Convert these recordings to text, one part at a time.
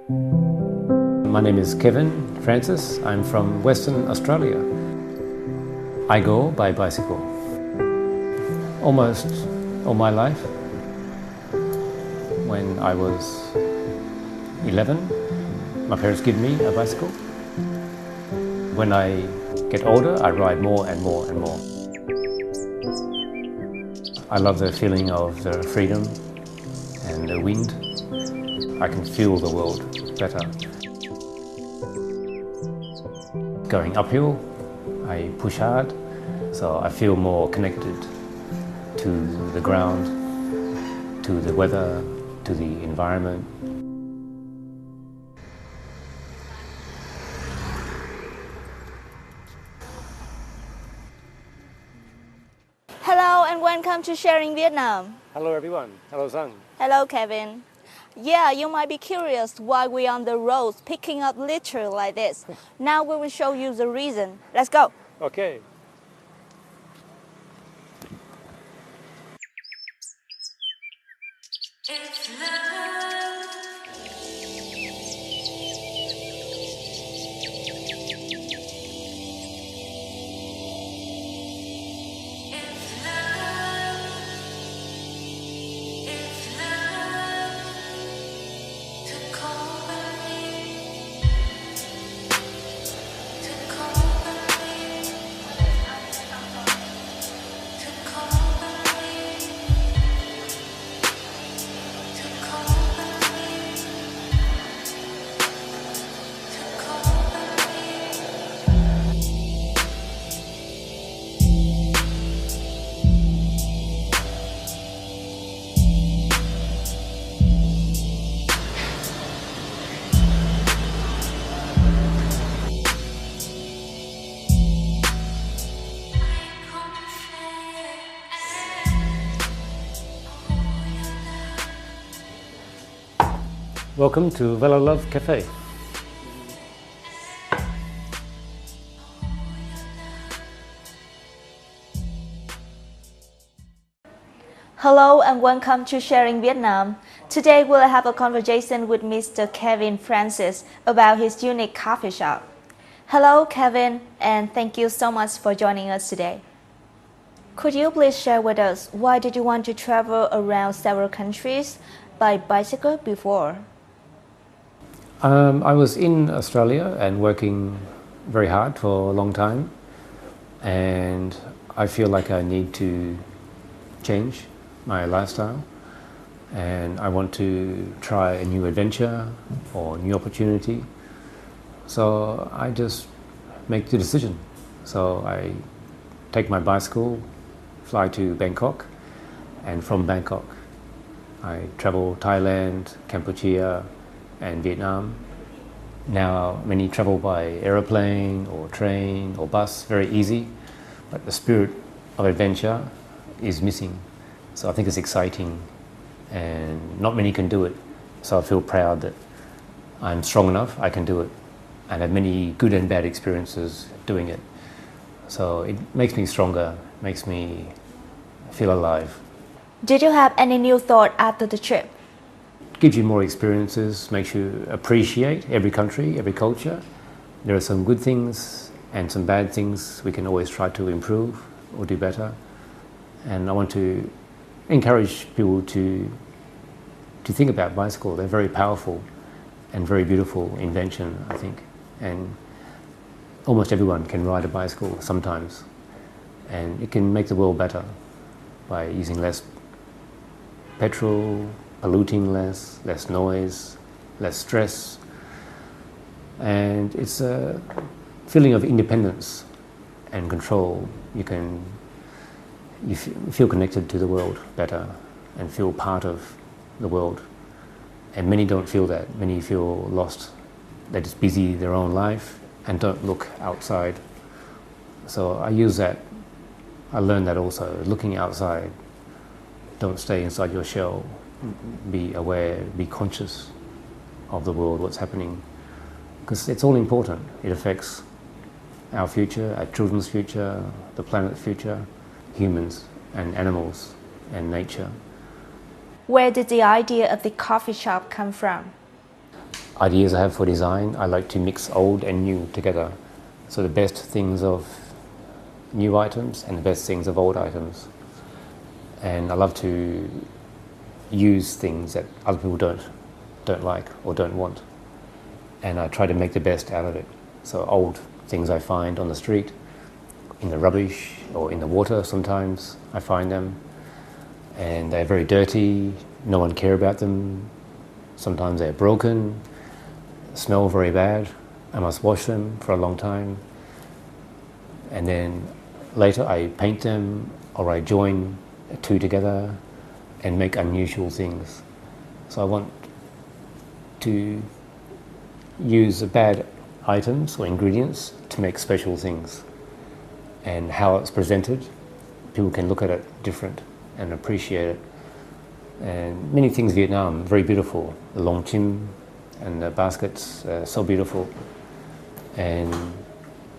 My name is Kevin Francis. I'm from Western Australia. I go by bicycle. Almost all my life. When I was 11, my parents give me a bicycle. When I get older, I ride more and more and more. I love the feeling of the freedom and the wind. I can feel the world better. Going uphill, I push hard, so I feel more connected to the ground, to the weather, to the environment. Hello and welcome to Sharing Vietnam. Hello everyone. Hello Sang. Hello Kevin. Yeah, you might be curious why we're on the roads picking up litter like this. Now we will show you the reason. Let's go. Okay. It's love. Welcome to Vela Love Cafe. Hello and welcome to Sharing Vietnam. Today we'll have a conversation with Mr. Kenvin Francis about his unique coffee shop. Hello Kevin, and thank you so much for joining us today. Could you please share with us why did you want to travel around several countries by bicycle before? I was in Australia and working very hard for a long time, and I feel like I need to change my lifestyle, and I want to try a new adventure or new opportunity. So I just make the decision. So I take my bicycle, fly to Bangkok, and from Bangkok I travel Thailand, Cambodia and Vietnam. Now many travel by aeroplane or train or bus, very easy, but the spirit of adventure is missing. So I think it's exciting and not many can do it. So I feel proud that I'm strong enough, I can do it, and have many good and bad experiences doing it. So it makes me stronger, makes me feel alive. Did you have any new thought after the trip? Gives you more experiences, makes you appreciate every country, every culture. There are some good things and some bad things we can always try to improve or do better. And I want to encourage people to think about bicycle. They're very powerful and very beautiful invention, I think. And almost everyone can ride a bicycle sometimes. And it can make the world better by using less petrol, polluting less noise, less stress. And it's a feeling of independence and control. You feel connected to the world better and feel part of the world. And many don't feel that. Many feel lost. They're just busy their own life and don't look outside. So I use that. I learned that also, looking outside. Don't stay inside your shell. Be aware, be conscious of the world, what's happening. Because it's all important. It affects our future, our children's future, the planet's future, humans and animals and nature. Where did the idea of the coffee shop come from? ideas I have for design, I like to mix old and new together. So the best things of new items and the best things of old items. And I love to use things that other people don't like or don't want. And I try to make the best out of it. So old things I find on the street, in the rubbish or in the water sometimes I find them. And they're very dirty, no one cares about them. Sometimes they're broken, smell very bad. I must wash them for a long time. And then later I paint them or I join two together and make unusual things. So I want to use bad items or ingredients to make special things. And how it's presented, people can look at it different and appreciate it. And many things in Vietnam very beautiful. The long chim and the baskets are so beautiful. And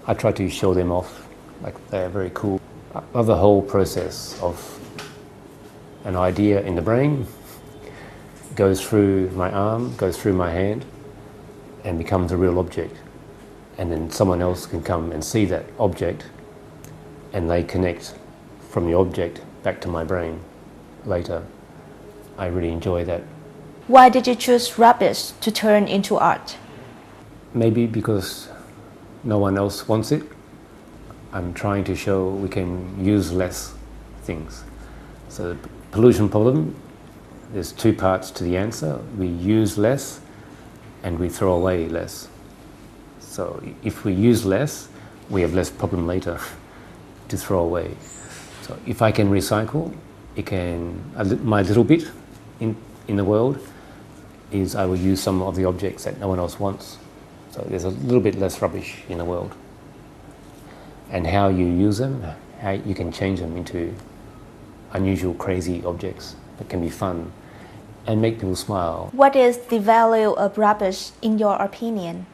I try to show them off, like they're very cool. I love the whole process of an idea in the brain, goes through my arm, goes through my hand, and becomes a real object. And then someone else can come and see that object, and they connect from the object back to my brain later. I really enjoy that. Why did you choose rubbish to turn into art? Maybe because no one else wants it. I'm trying to show we can use less things. So the pollution problem, there's two parts to the answer. We use less and we throw away less. So if we use less, we have less problem later to throw away. So if I can recycle, my little bit in the world is I will use some of the objects that no one else wants. So there's a little bit less rubbish in the world. And how you use them, how you can change them into unusual, crazy objects that can be fun and make people smile. What is the value of rubbish in your opinion?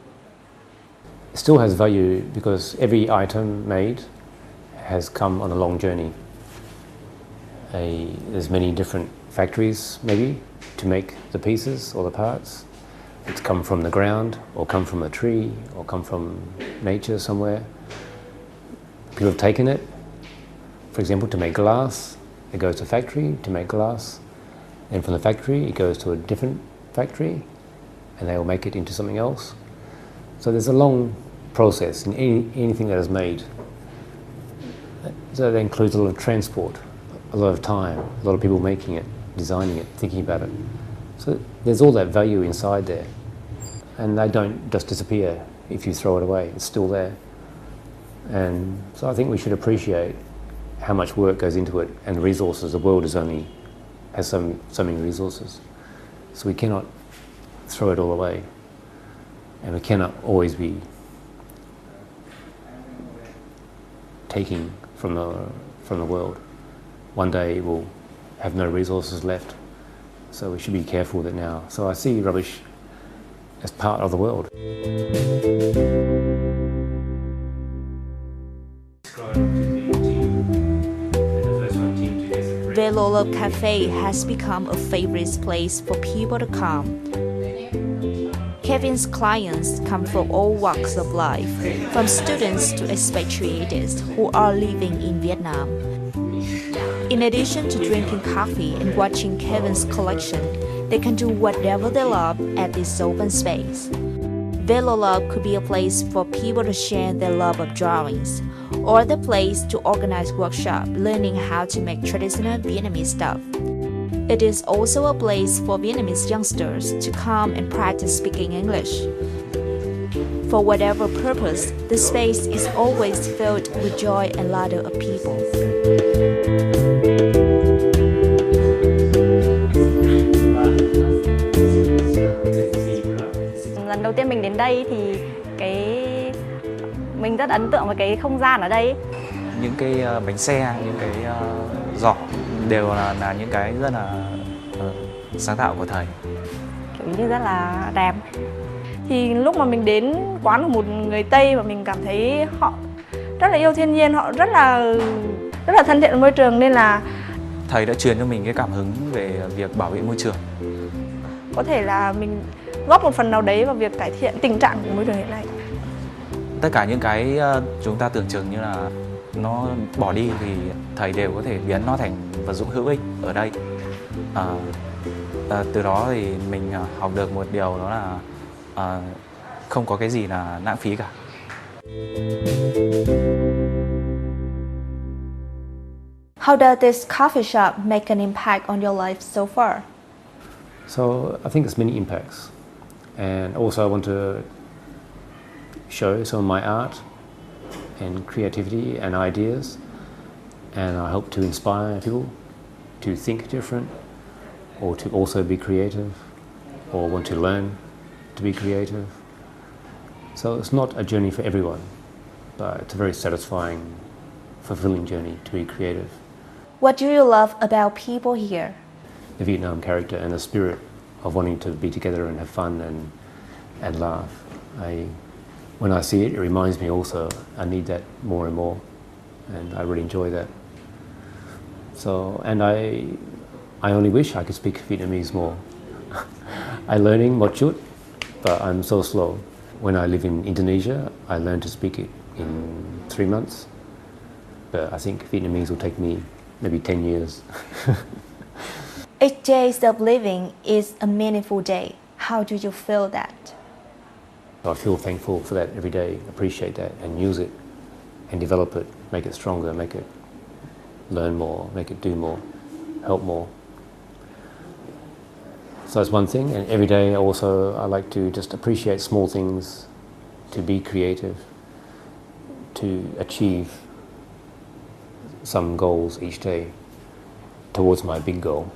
It still has value because every item made has come on a long journey. There's many different factories maybe to make the pieces or the parts. It's come from the ground or come from a tree or come from nature somewhere. People have taken it, for example, to make glass. It goes to a factory to make glass. And from the factory it goes to a different factory and they will make it into something else. So there's a long process in anything that is made. So that includes a lot of transport, a lot of time, a lot of people making it, designing it, thinking about it. So there's all that value inside there. And they don't just disappear if you throw it away, it's still there. And so I think we should appreciate how much work goes into it and the resources. The world has so many resources. So we cannot throw it all away. And we cannot always be taking from the world. One day we'll have no resources left. So we should be careful with it now. So I see rubbish as part of the world. Velo Love Cafe has become a favorite place for people to come. Kevin's clients come from all walks of life, from students to expatriates who are living in Vietnam. In addition to drinking coffee and watching Kevin's collection, they can do whatever they love at this open space. Velo Love could be a place for people to share their love of drawings, or the place to organize workshops learning how to make traditional Vietnamese stuff. It is also a place for Vietnamese youngsters to come and practice speaking English. For whatever purpose, the space is always filled with joy and laughter of people. Lần đầu tiên mình đến đây thì mình rất ấn tượng với cái không gian ở đây. Những cái bánh xe, những cái giỏ đều là những cái rất là sáng tạo của thầy. Kiểu như rất là đẹp. Thì lúc mà mình đến quán của một người Tây và mình cảm thấy họ rất là yêu thiên nhiên, họ rất là thân thiện với môi trường, nên là thầy đã truyền cho mình cái cảm hứng về việc bảo vệ môi trường. Có thể là mình góp một phần nào đấy vào việc cải thiện tình trạng của môi trường hiện nay. Tất cả những cái chúng ta tưởng chừng như là nó bỏ đi thì thầy đều có thể biến nó thành vật dụng hữu ích ở đây. Từ đó thì mình học được một điều, đó là không có cái gì là lãng phí cả. How does this coffee shop make an impact on your life so far? So I think there's many impacts, and also I want to show some of my art and creativity and ideas, and I hope to inspire people to think different, or to also be creative, or want to learn to be creative. So it's not a journey for everyone, but it's a very satisfying, fulfilling journey to be creative. What do you love about people here? The Vietnam character and the spirit of wanting to be together and have fun and laugh. When I see it, it reminds me also I need that more and more, and I really enjoy that. So, and I only wish I could speak Vietnamese more. I'm learning một chút, but I'm so slow. When I live in Indonesia, I learned to speak it in 3 months, but I think Vietnamese will take me maybe 10 years. Each day of living is a meaningful day. How do you feel that? I feel thankful for that every day, appreciate that and use it and develop it, make it stronger, make it learn more, make it do more, help more. So that's one thing, and every day also I like to just appreciate small things, to be creative, to achieve some goals each day towards my big goal.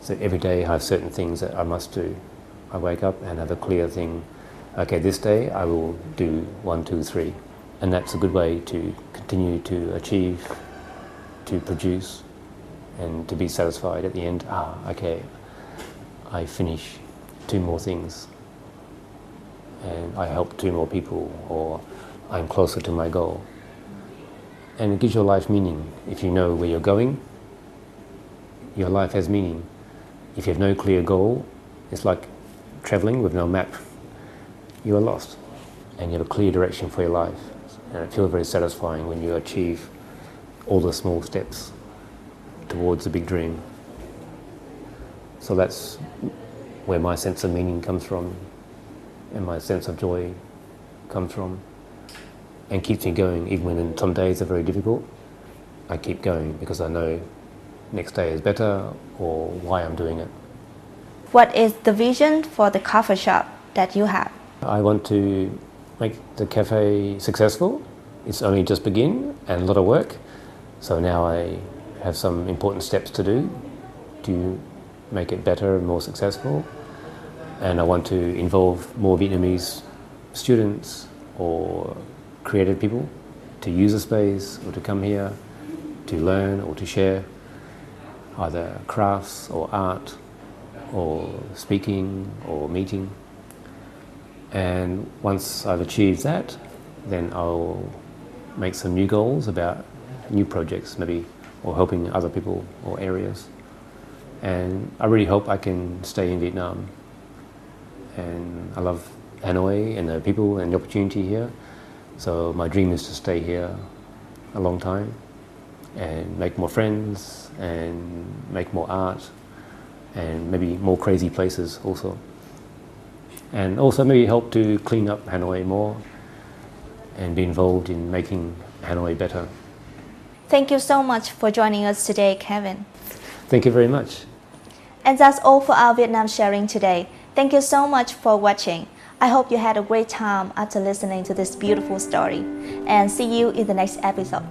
So every day I have certain things that I must do. I wake up and have a clear thing. Okay, this day I will do 1, 2, 3. And that's a good way to continue to achieve, to produce, and to be satisfied at the end. Okay, I finish 2 more things, and I help 2 more people, or I'm closer to my goal. And it gives your life meaning. If you know where you're going, your life has meaning. If you have no clear goal, it's like traveling with no map. You are lost, and you have a clear direction for your life. And it feels very satisfying when you achieve all the small steps towards the big dream. So that's where my sense of meaning comes from, and my sense of joy comes from, and keeps me going even when some days are very difficult. I keep going because I know next day is better, or why I'm doing it. What is the vision for the coffee shop that you have? I want to make the cafe successful. It's only just begin and a lot of work. So now I have some important steps to do to make it better and more successful. And I want to involve more Vietnamese students or creative people to use the space or to come here to learn or to share either crafts or art or speaking or meeting. And once I've achieved that, then I'll make some new goals about new projects maybe, or helping other people or areas. And I really hope I can stay in Vietnam. And I love Hanoi and the people and the opportunity here. So my dream is to stay here a long time and make more friends and make more art and maybe more crazy places also. And also maybe help to clean up Hanoi more and be involved in making Hanoi better. Thank you so much for joining us today, Kenvin. Thank you very much. And that's all for our Vietnam sharing today. Thank you so much for watching. I hope you had a great time after listening to this beautiful story. And see you in the next episode.